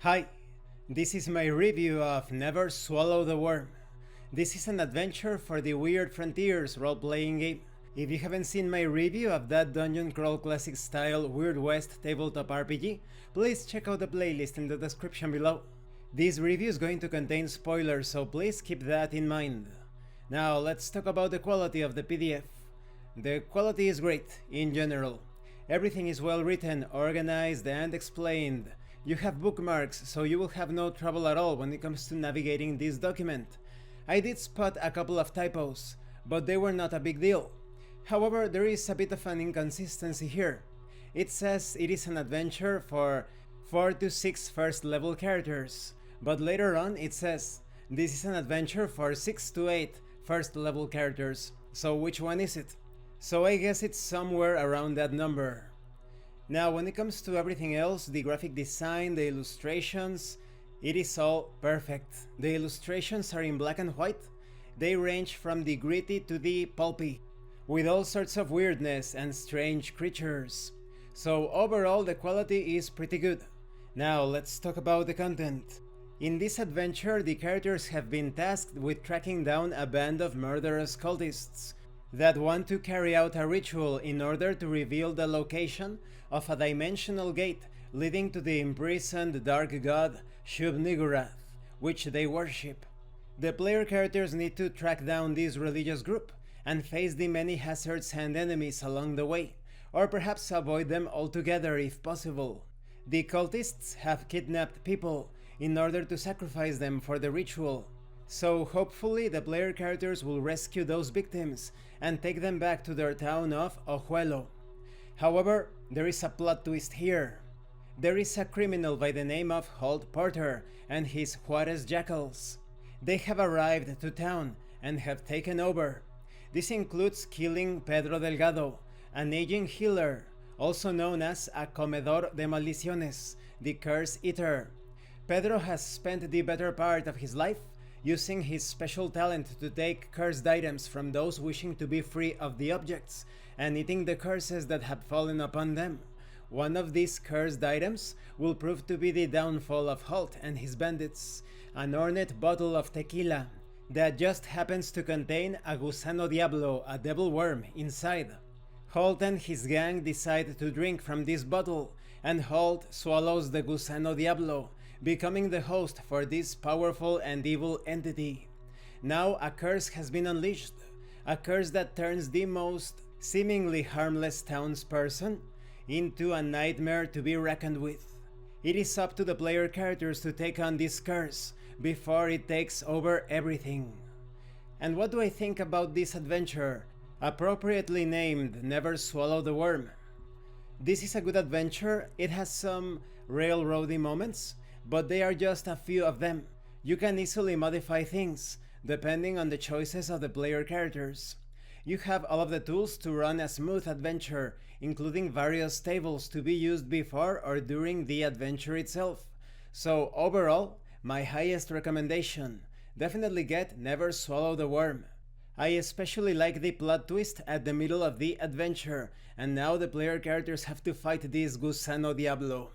Hi, this is my review of Never Swallow the Worm. This is an adventure for the Weird Frontiers role-playing game. If you haven't seen my review of that dungeon crawl classic style Weird West tabletop RPG, please check out the playlist in the description below. This review is going to contain spoilers, so please keep that in mind. Now let's talk about the quality of the PDF. The quality is great, in general. Everything is well written, organized and explained. You have bookmarks, so you will have no trouble at all when it comes to navigating this document. I did spot a couple of typos, but they were not a big deal. However, there is a bit of an inconsistency here. It says it is an adventure for 4 to 6 first level characters, but later on it says this is an adventure for 6 to 8 first level characters. So which one is it? So I guess it's somewhere around that number. Now, when it comes to everything else, the graphic design, the illustrations, it is all perfect. The illustrations are in black and white. They range from the gritty to the pulpy, with all sorts of weirdness and strange creatures. So overall, the quality is pretty good. Now, let's talk about the content. In this adventure, the characters have been tasked with tracking down a band of murderous cultists that want to carry out a ritual in order to reveal the location of a dimensional gate leading to the imprisoned dark god Shub-Niggurath, which they worship. The player characters need to track down this religious group and face the many hazards and enemies along the way, or perhaps avoid them altogether if possible. The cultists have kidnapped people in order to sacrifice them for the ritual, so hopefully the player characters will rescue those victims and take them back to their town of Ojuelo. However, there is a plot twist here. There is a criminal by the name of Holt Porter and his Juarez jackals. They have arrived to town and have taken over. This includes killing Pedro Delgado, an aging healer, also known as a Comedor de Maldiciones, the Curse Eater. Pedro has spent the better part of his life using his special talent to take cursed items from those wishing to be free of the objects and eating the curses that have fallen upon them. One of these cursed items will prove to be the downfall of Holt and his bandits, an ornate bottle of tequila that just happens to contain a gusano diablo, a devil worm, inside. Holt and his gang decide to drink from this bottle, and Holt swallows the gusano diablo, becoming the host for this powerful and evil entity. Now a curse has been unleashed, a curse that turns the most seemingly harmless townsperson into a nightmare to be reckoned with. It is up to the player characters to take on this curse before it takes over everything. And what do I think about this adventure, appropriately named Never Swallow the Worm? This is a good adventure. It has some railroady moments, but they are just a few of them. You can easily modify things, depending on the choices of the player characters. You have all of the tools to run a smooth adventure, including various tables to be used before or during the adventure itself. So overall, my highest recommendation, definitely get Never Swallow the Worm. I especially like the plot twist at the middle of the adventure, and now the player characters have to fight this Gusano Diablo.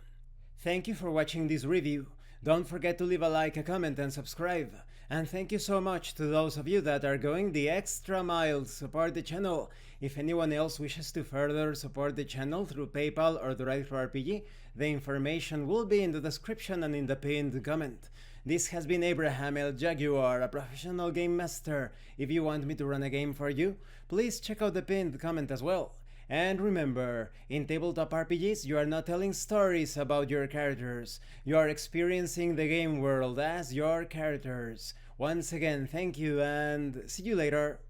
Thank you for watching this review. Don't forget to leave a like, a comment and subscribe. And thank you so much to those of you that are going the extra mile to support the channel. If anyone else wishes to further support the channel through PayPal or DriveThruRPG, the information will be in the description and in the pinned comment. This has been Abraham El Jaguar, a professional game master. If you want me to run a game for you, please check out the pinned comment as well. And remember, in tabletop RPGs, you are not telling stories about your characters. You are experiencing the game world as your characters. Once again, thank you and see you later.